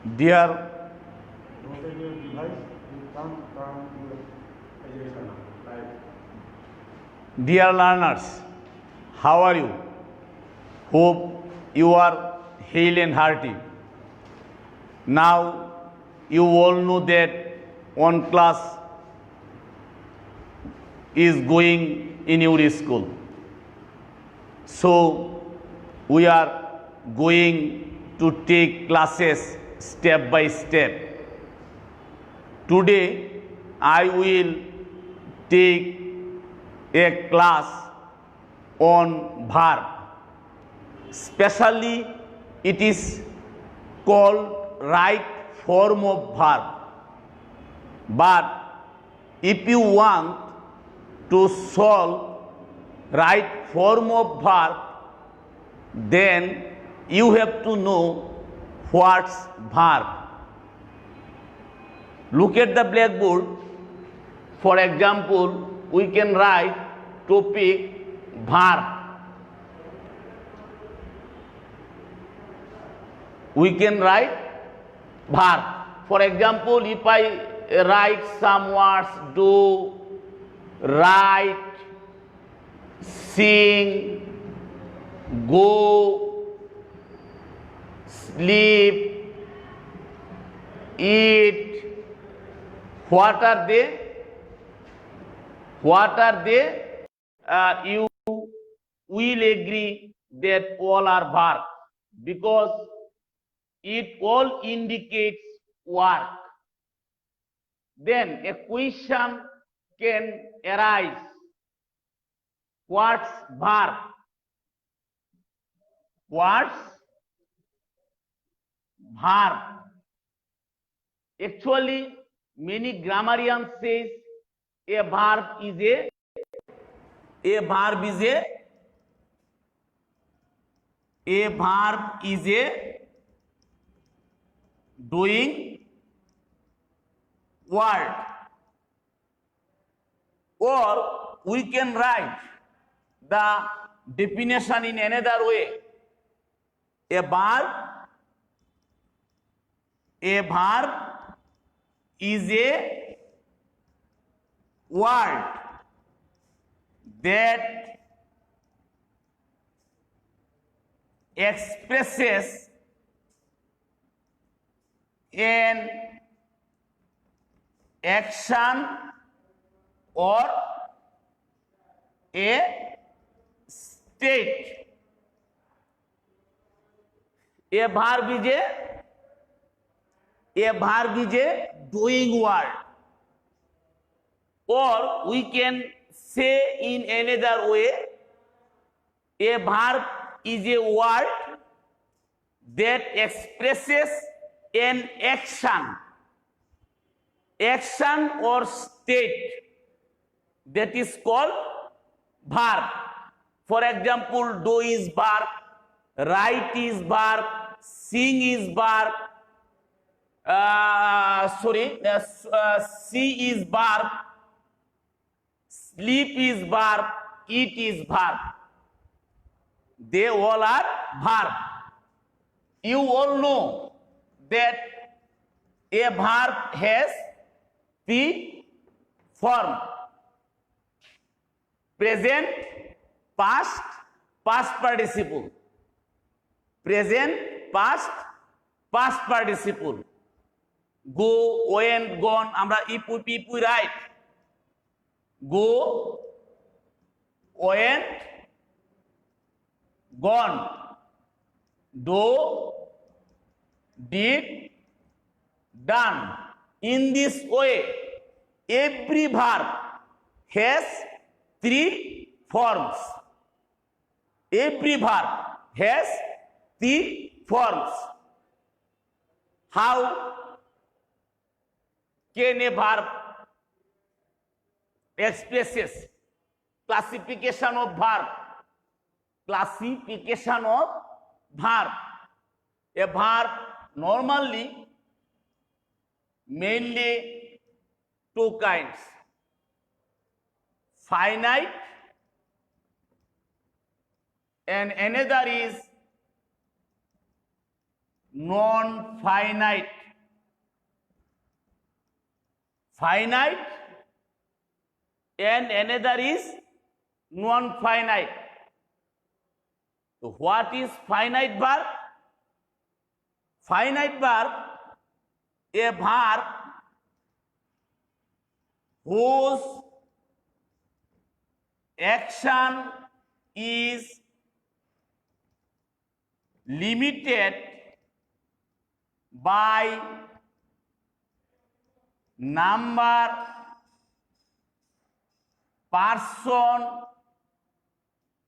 Dear, dear learners, how are you? Hope you are hale and hearty. Now you all know that one class is going in your school. So we are going to take classes step by step. Today I will take a class on verb. Specially it is called right form of verb. But if you want to solve right form of verb, then you have to know what's verb. Look at the blackboard. For example, we can write topic verb. We can write verb. For example, if I write some words, do, write, sing, go, sleep, eat, what are they? What are they? You will agree that all are verb because it all indicates work. Then a question can arise. What's verb? What's verb? Actually, many grammarians says a verb is a doing word, or we can write the definition in another way. A verb is a word that expresses an action or a state. A verb is a doing word, or we can say in another way, a verb is a word that expresses an action or state, that is called verb. For example, do is verb, write is verb, sing is verb, see is verb, sleep is verb, eat is verb. They all are verb. You all know that a verb has three forms: present, past, past participle. Present, past, past participle. Go, went, gone. Amra if we write go, went, gone, do, did, done. In this way, every verb has three forms. Every verb has three forms. How can a verb expresses? Classification of verb. Classification of verb. A verb normally mainly two kinds: finite and another is non-finite. Finite and another is non-finite. So what is finite verb? Finite verb, a verb whose action is limited by number, person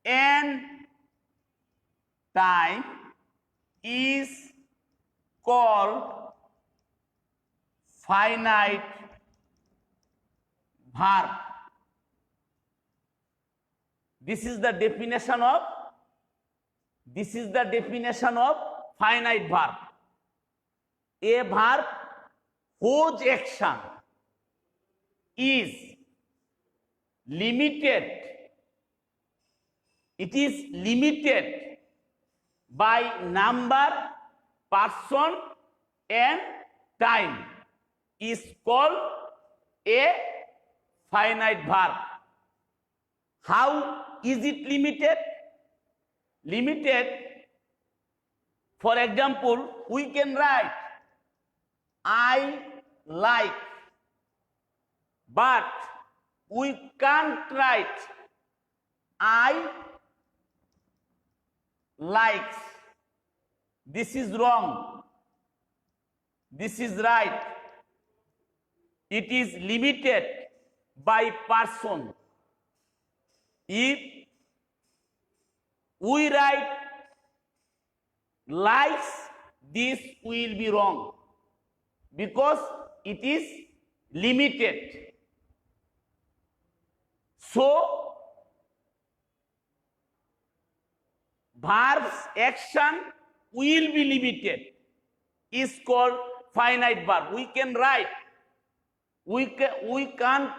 and time is called finite verb. This is the definition of finite verb. A verb whose action is limited, it is limited by number, person and time is called a finite verb. How is it limited? Limited, for example, we can write I like, but we can't write I likes. This is wrong. This is right. It is limited by person. If we write likes, this will be wrong because it is limited. So, verb's action will be limited is called finite verb. We can write, we can't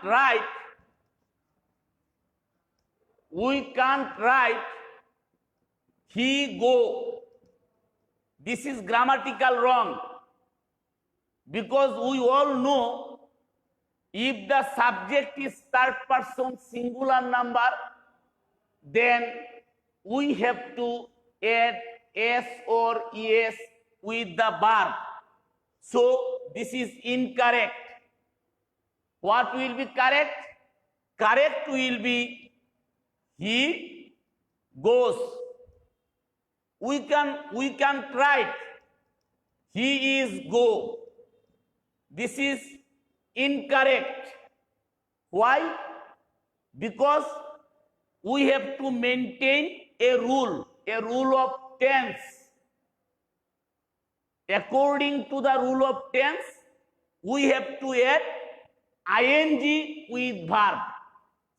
write he go. This is grammatical wrong because we all know if the subject is third person singular number, then we have to add s or es with the verb. So this is incorrect. What will be correct? Correct will be he goes. We can write he is go. This is incorrect. Why? Because we have to maintain a rule of tense. According to the rule of tense, we have to add ing with verb.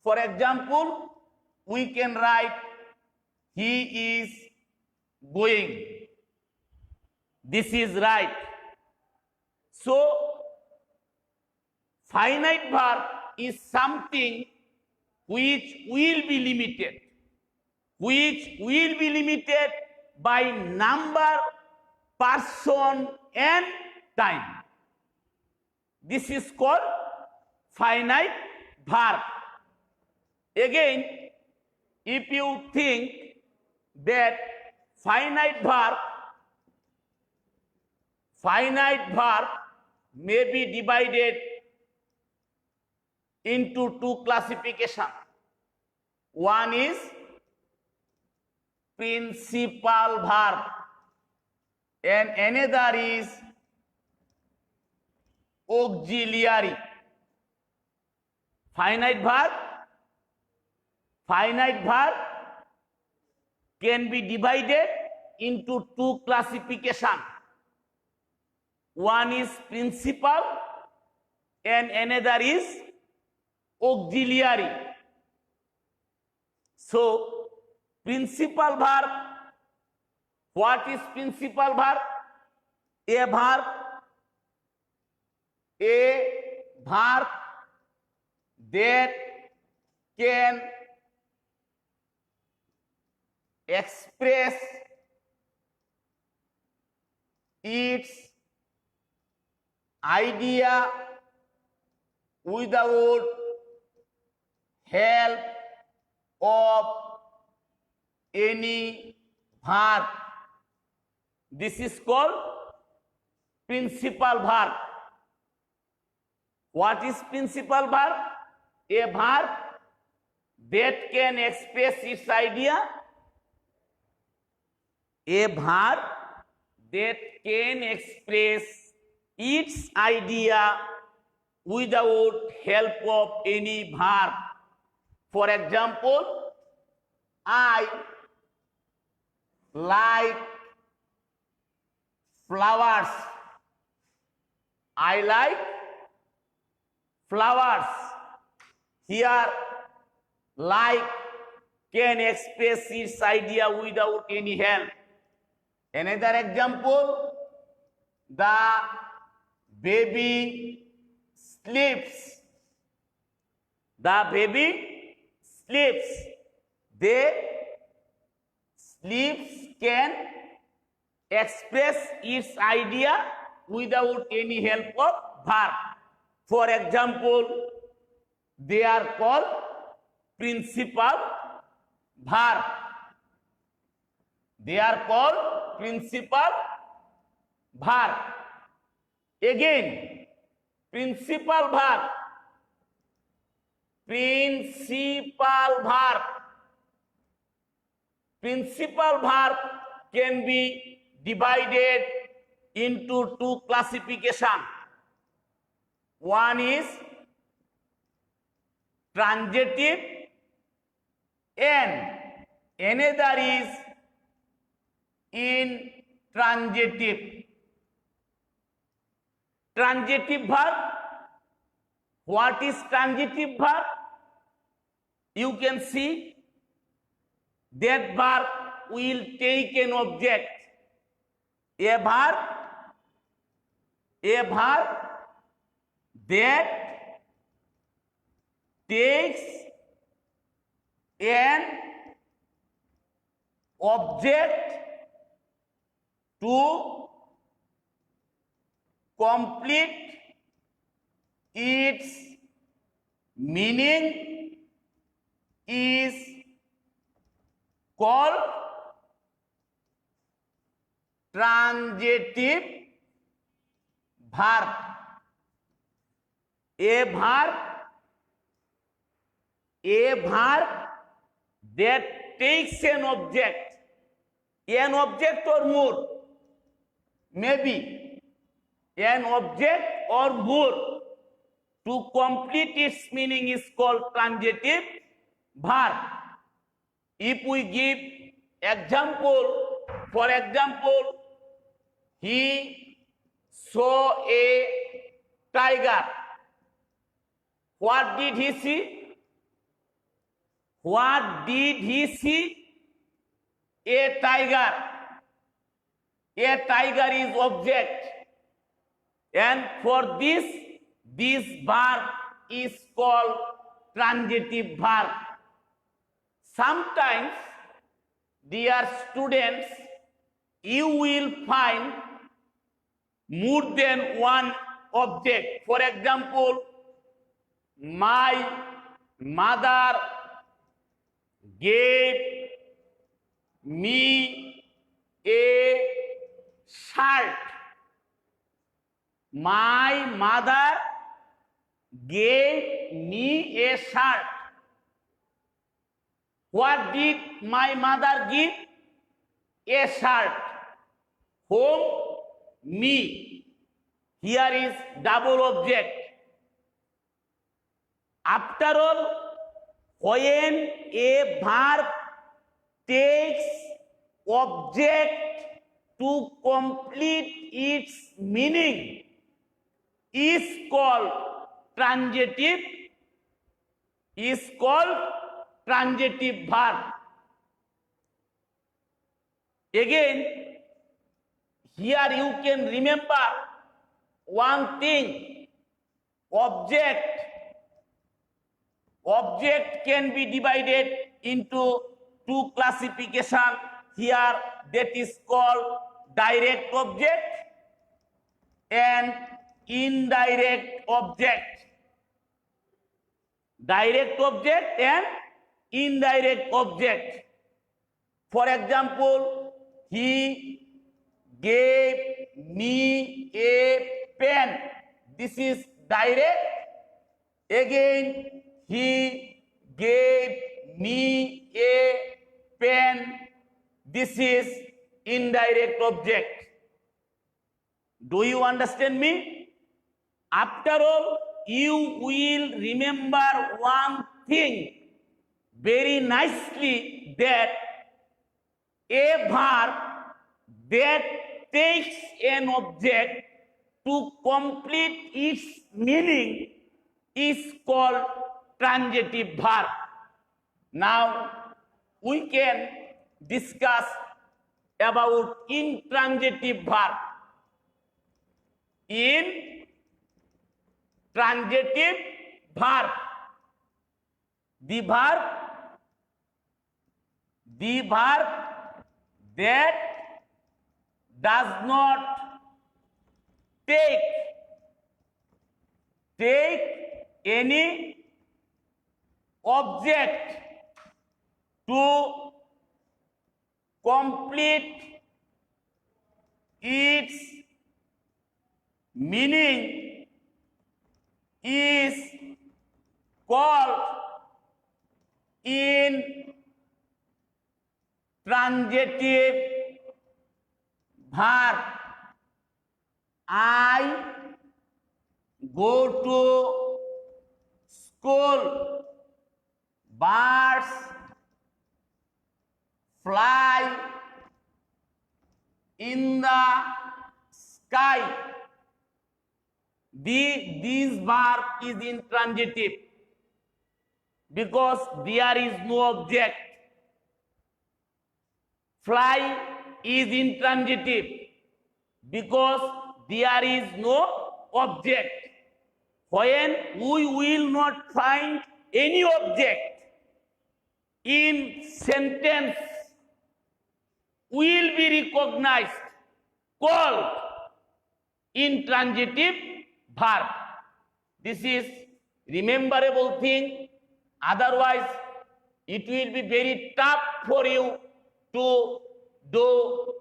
For example, we can write he is going. This is right. So, finite verb is something which will be limited by number, person and time. This is called finite verb. Again, if you think that finite verb may be divided into two classifications. One is principal verb and another is auxiliary. Finite verb can be divided into two classifications. One is principal and another is auxiliary. So, principal verb, what is principal verb? A verb that can express its idea without help of any verb. This is called principal verb. What is principal verb? A verb that can express its idea. A verb that can express its idea without help of any verb. For example, I like flowers. I like flowers. Here, like can express its idea without any help. Another example, the baby sleeps. The baby sleeps. The sleeps can express its idea without any help of verb. For example, they are called principal verb. They are called principal verb. Again, principal verb. Principal verb. Principal verb can be divided into two classifications. One is transitive and another is intransitive. Transitive verb. What is transitive verb? You can see that verb will take an object. A verb that takes an object to complete its meaning is called transitive verb. A verb that takes an object or more, maybe an object or more, to complete its meaning is called transitive verb. If we give example, for example, he saw a tiger. What did he see? What did he see? A tiger. A tiger is object. And for this verb is called transitive verb. Sometimes, dear students, you will find more than one object. For example, my mother gave me a shirt. My mother gave me a shirt. What did my mother give? A shirt. Whom? Me. Here is double object. After all, when a verb takes object to complete its meaning is called transitive verb. Again, here you can remember one thing. Object can be divided into two classifications here, that is called direct object and indirect object. Direct object and indirect object. For example, he gave me a pen. This is direct. Again, he gave me a pen. This is indirect object. Do you understand me? After all, you will remember one thing very nicely, that a verb that takes an object to complete its meaning is called transitive verb. Now we can discuss about intransitive verb. Intransitive verb, the verb that does not take any object to complete its meaning is called intransitive verb. I go to school. Birds fly in the sky. This verb is intransitive because there is no object. Fly is intransitive because there is no object. When we will not find any object in sentence, will be recognized, called intransitive verb. This is rememberable thing. Otherwise, it will be very tough for you to do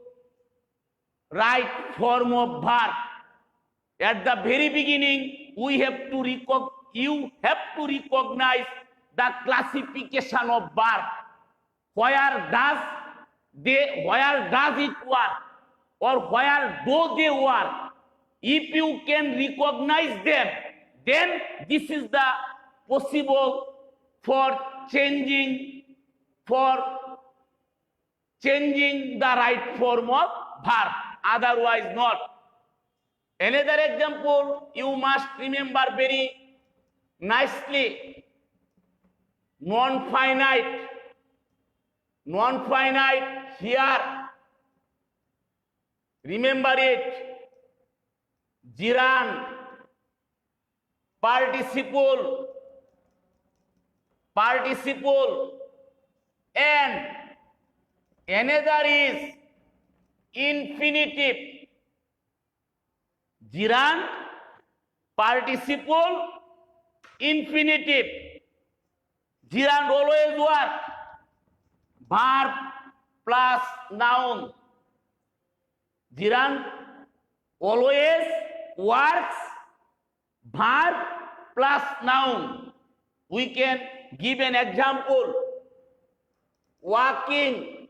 right form of verb. At the very beginning, you have to recognize the classification of verb. Where does it work, or where do they work? If you can recognize them, then this is the possible for changing the right form of verb. Otherwise not. Another example you must remember very nicely. Non-finite here. Remember it. Gerund, participle, and another is infinitive. Gerund, participle, infinitive. Gerund always work. Verb plus noun. Gerund always works. Verb plus noun. We can give an example. Walking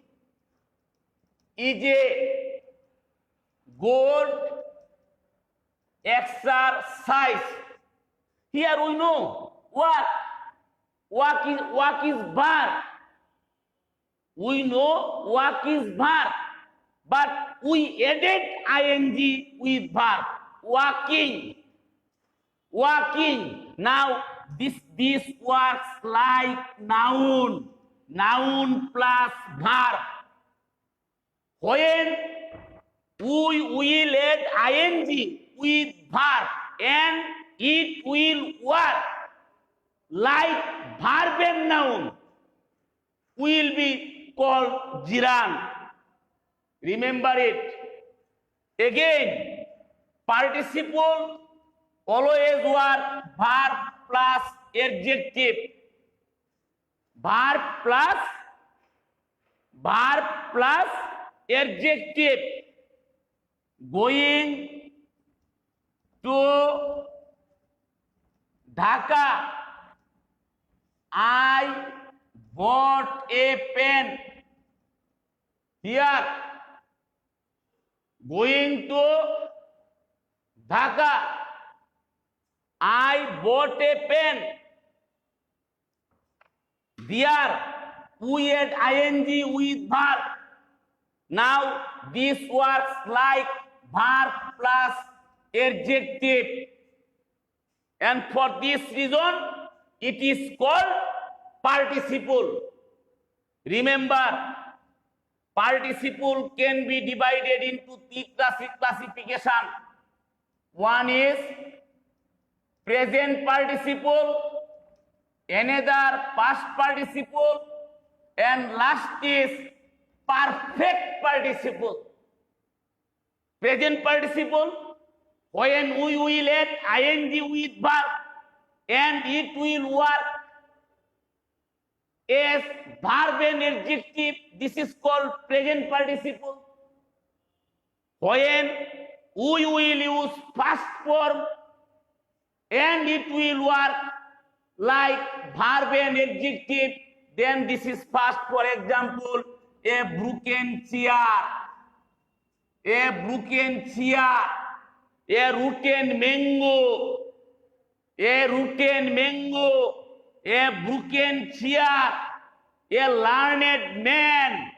is a good exercise. Here we know walk is verb. We know walk is verb, but we added ing with verb. Walking. Now this works like noun plus verb. When we will add ing with verb, and it will work like verb and noun, will be called gerund. Remember it. Again, participle always work verb plus adjective. Verb plus adjective. Going to Dhaka, I bought a pen. Here, going to Dhaka, I bought a pen. There, we add ing with verb. Now, this works like verb plus adjective. And for this reason, it is called participle. Remember, participle can be divided into three classification. One is present participle, another past participle, and last is perfect participle. Present participle, when we will add ing with verb and it will work as verb and adjective, this is called present participle. When we will use past form and it will work like verb and adjective, then this is past. For example, a broken chair, a broken chair, a rotten mango, a rotten mango, a broken chair, a learned man.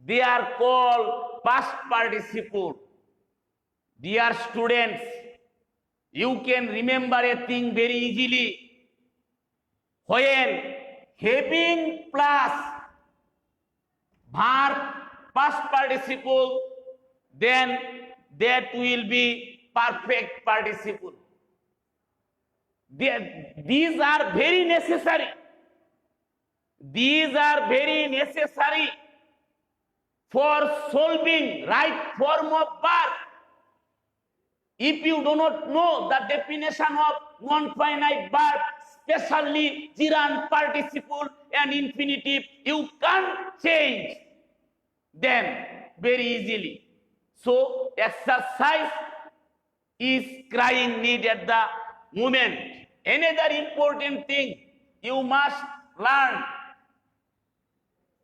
They are called past participle. Dear students, you can remember a thing very easily. When having plus verb past participle, then that will be perfect participle. These are very necessary. These are very necessary for solving right form of verb. If you do not know the definition of non-finite verb, especially gerund participle and infinitive, you can't change them very easily. So exercise is crying need at the moment. Another important thing you must learn.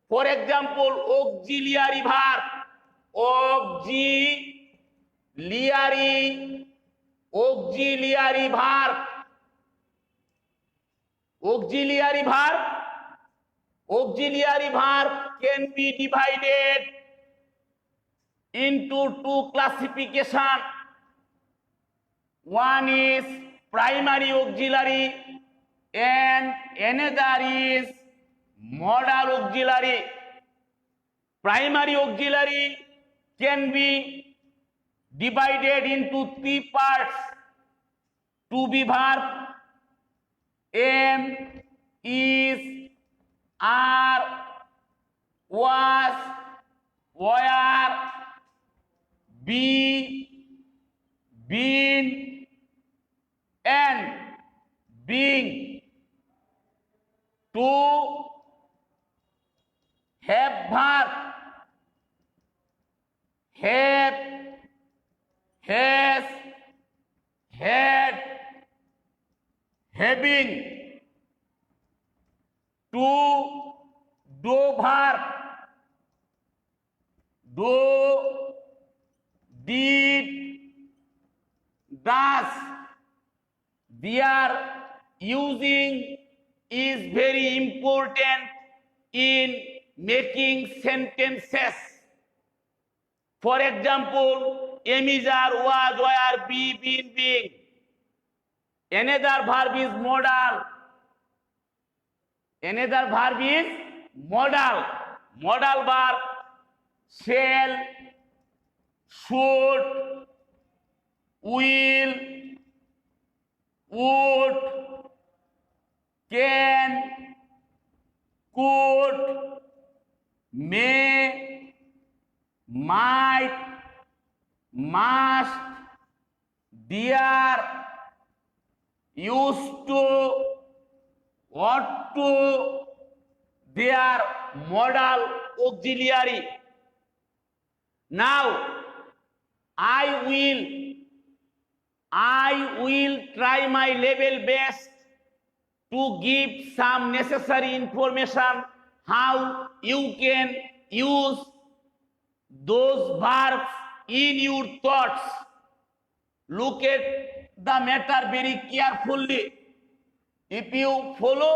For example, auxiliary verb. Auxiliary verb. Auxiliary verb can be divided into two classification. One is primary auxiliary and another is modal auxiliary. Primary auxiliary can be divided into three parts. To be verb, am, is, are, was, were, be, been, and being. To have verb, have, has, had, having. To do verb, do, did, does. Their using is very important in making sentences. For example, am is, are, was, were, be, been, being. Another verb is modal. Another verb is modal. Modal verb shall, should, will, would, can, could, may, might, must, Dear, used to, ought to, their modal auxiliary. Now, I will try my level best to give some necessary information how you can use those verbs in your thoughts. Look at the matter very carefully. If you follow,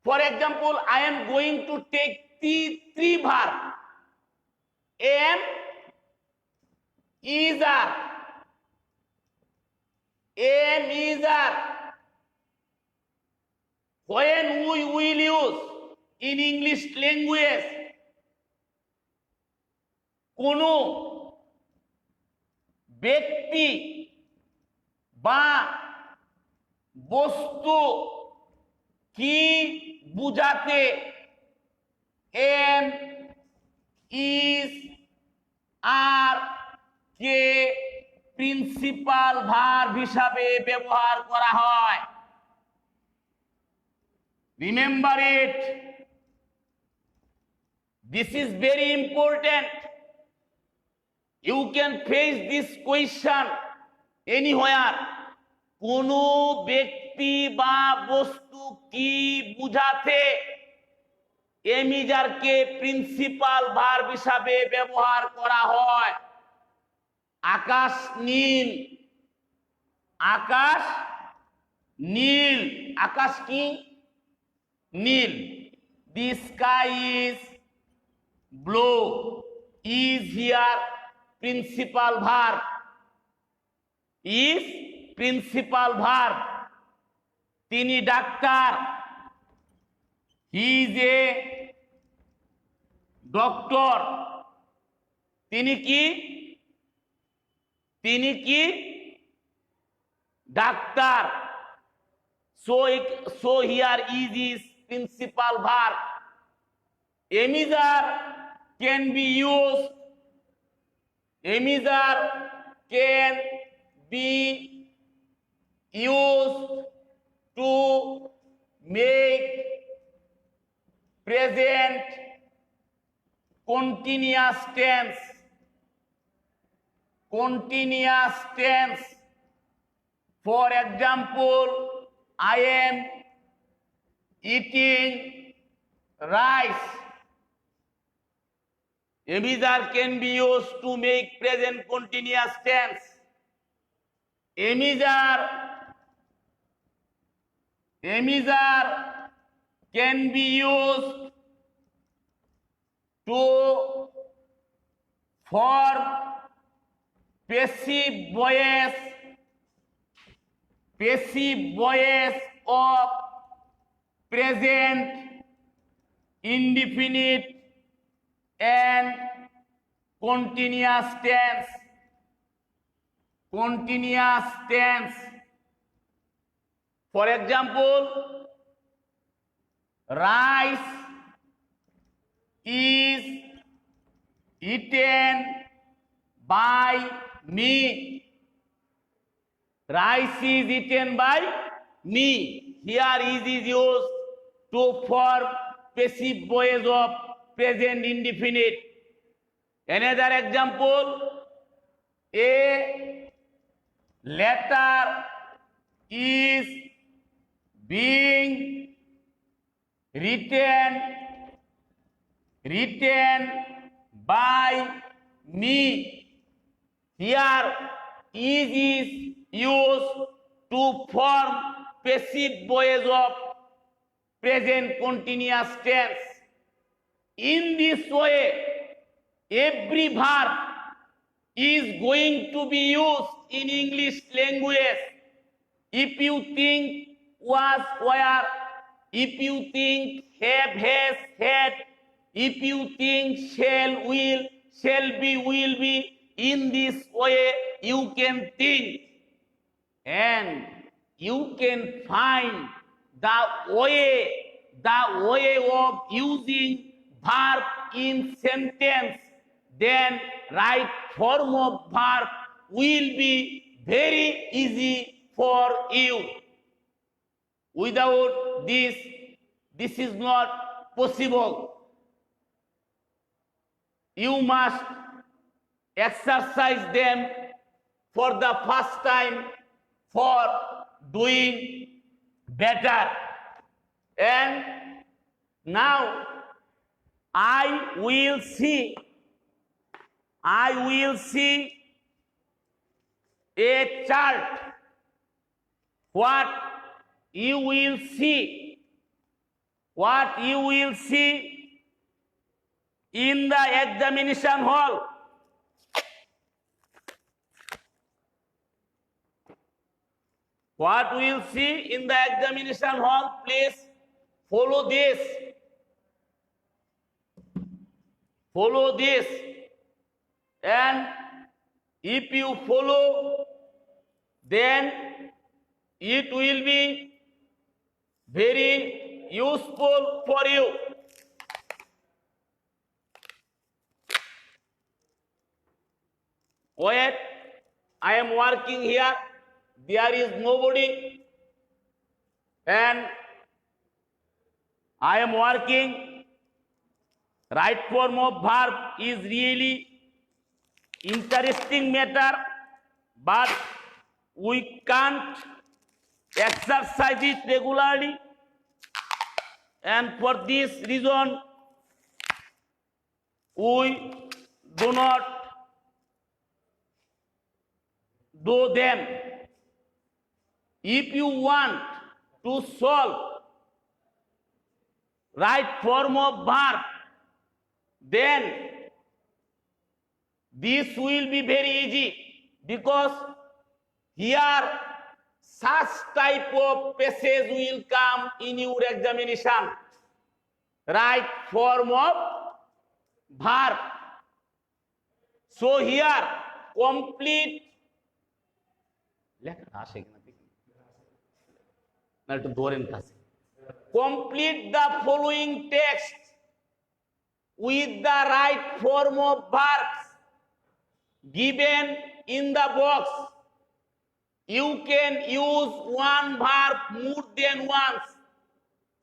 for example, I am going to take three verbs. Am, is, are. Am, is, are. When we will use in English language, কোনো ব্যক্তি বা বস্তু কি বুঝাতে am, is, are K principal verb হিসাবে ব্যবহার করা হয়। Remember it. This is very important. You can face this question anywhere. কোনো ব্যক্তি বা বস্তু কি বুঝাতে এমিজারকে প্রিন্সিপাল ভার্ব হিসাবে ব্যবহার করা হয়। আকাশ নীল, আকাশ নীল, আকাশ কি নীল। The sky is blue. Is here principal verb. Is principal verb. তিনি doctor. He is a doctor. তিনি কি doctor. So here is principal verb. Emiser can be used. Emiser can be used to make present continuous tense. Continuous tense. For example, I am eating rice. Emiser can be used to make present continuous tense. Emiser can be used to form passive voice of present indefinite and continuous tense. Continuous tense. For example, rice is eaten by me. Rice is eaten by me. Here is used to form passive voice of present indefinite. Another example, a letter is being written by me. Here is used to form passive voice of present continuous tense. In this way, every verb is going to be used in English language. If you think was, were, if you think have, has, had, if you think shall, will, shall be, will be, in this way you can think and you can find the way of using verb in sentence. Then right form of verb will be very easy for you. Without this, this is not possible. You must exercise them for the first time for doing better. And now I will see a chart. What you will see in the examination hall. What we will see in the examination hall, please follow this. Follow this. And if you follow, then it will be very useful for you. Wait, I am working here. There is nobody. And I am working. Right form of verb is really interesting matter, but we can't exercise it regularly. And for this reason, we do not do them. If you want to solve right form of verb, then this will be very easy, because here such type of passage will come in your examination. Right form of verb. So here complete complete the following text with the right form of verbs given in the box. You can use one verb more than once.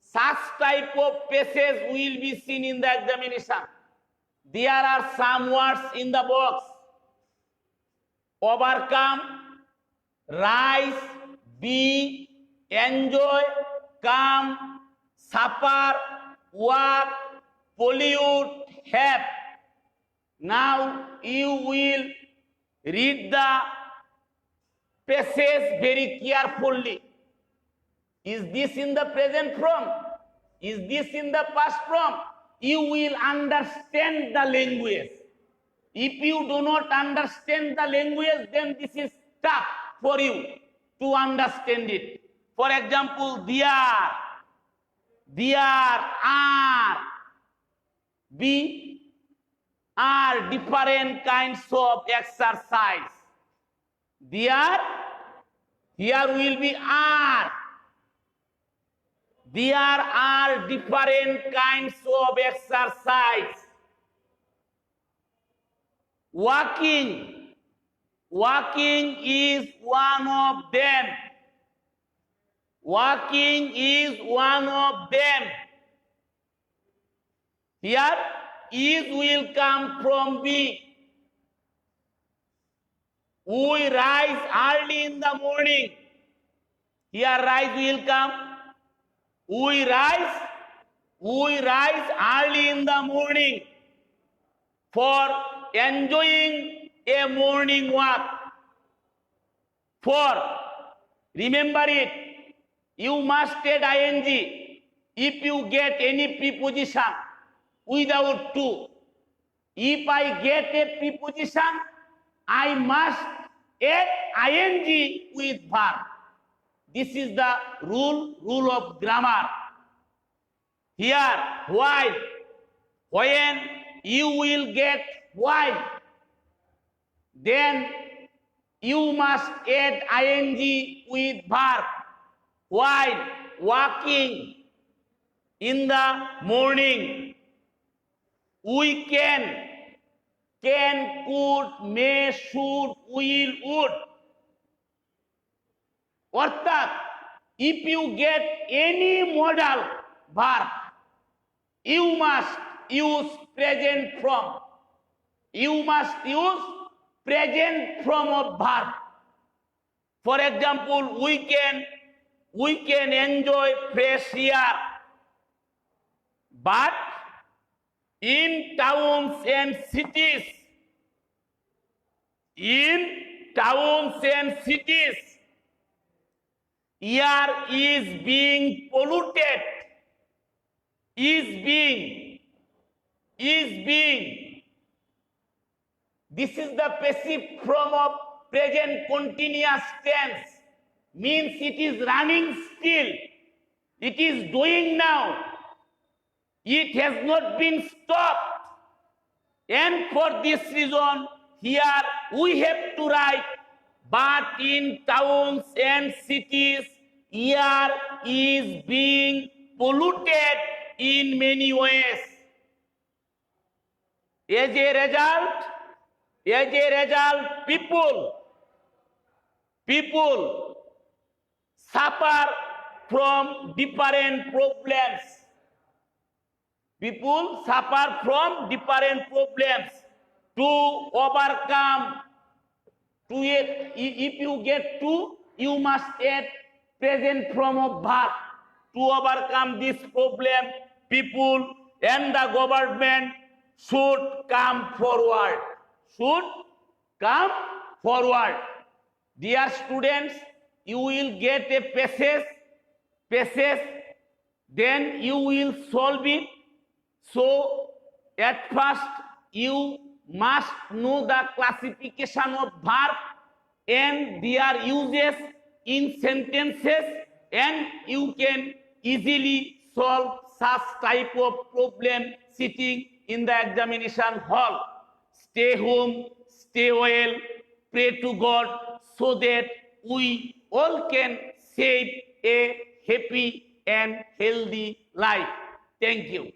Such type of passage will be seen in the examination. There are some words in the box: overcome, rise, be, enjoy, come, suffer, work, pollute, have. Now you will read the passage very carefully. Is this in the present form? Is this in the past form? You will understand the language. If you do not understand the language, then this is tough for you to understand it. For example, there are different kinds of exercise. Here will be are. There are different kinds of exercise. Walking is one of them. Walking is one of them. Here, is will come from be. We rise early in the morning. Here, rise will come. We rise early in the morning for enjoying a morning walk. For, remember it, you must add ing if you get any preposition without to. If I get a preposition, I must add ing with verb. This is the rule of grammar. Here, while, when you will get while, then you must add ing with verb. While walking in the morning, we can, could, may, should, will, would. অর্থাৎ if you get any modal verb, you must use present form. You must use present form of verb. For example, we can enjoy fresh air, but in towns and cities, air is being polluted, is being. This is the passive form of present continuous tense. Means it is running still. It is doing now. It has not been stopped. And for this reason, here we have to write, but in towns and cities, air is being polluted in many ways. As a result, people suffer from different problems. People suffer from different problems. To overcome, if you get to, you must add present form of verb. To overcome this problem, people and the government should come forward. Dear students, you will get a passage, then you will solve it. So at first you must know the classification of verb and their uses in sentences, and you can easily solve such type of problem sitting in the examination hall. Stay home, stay well, pray to God so that we all can save a happy and healthy life. Thank you.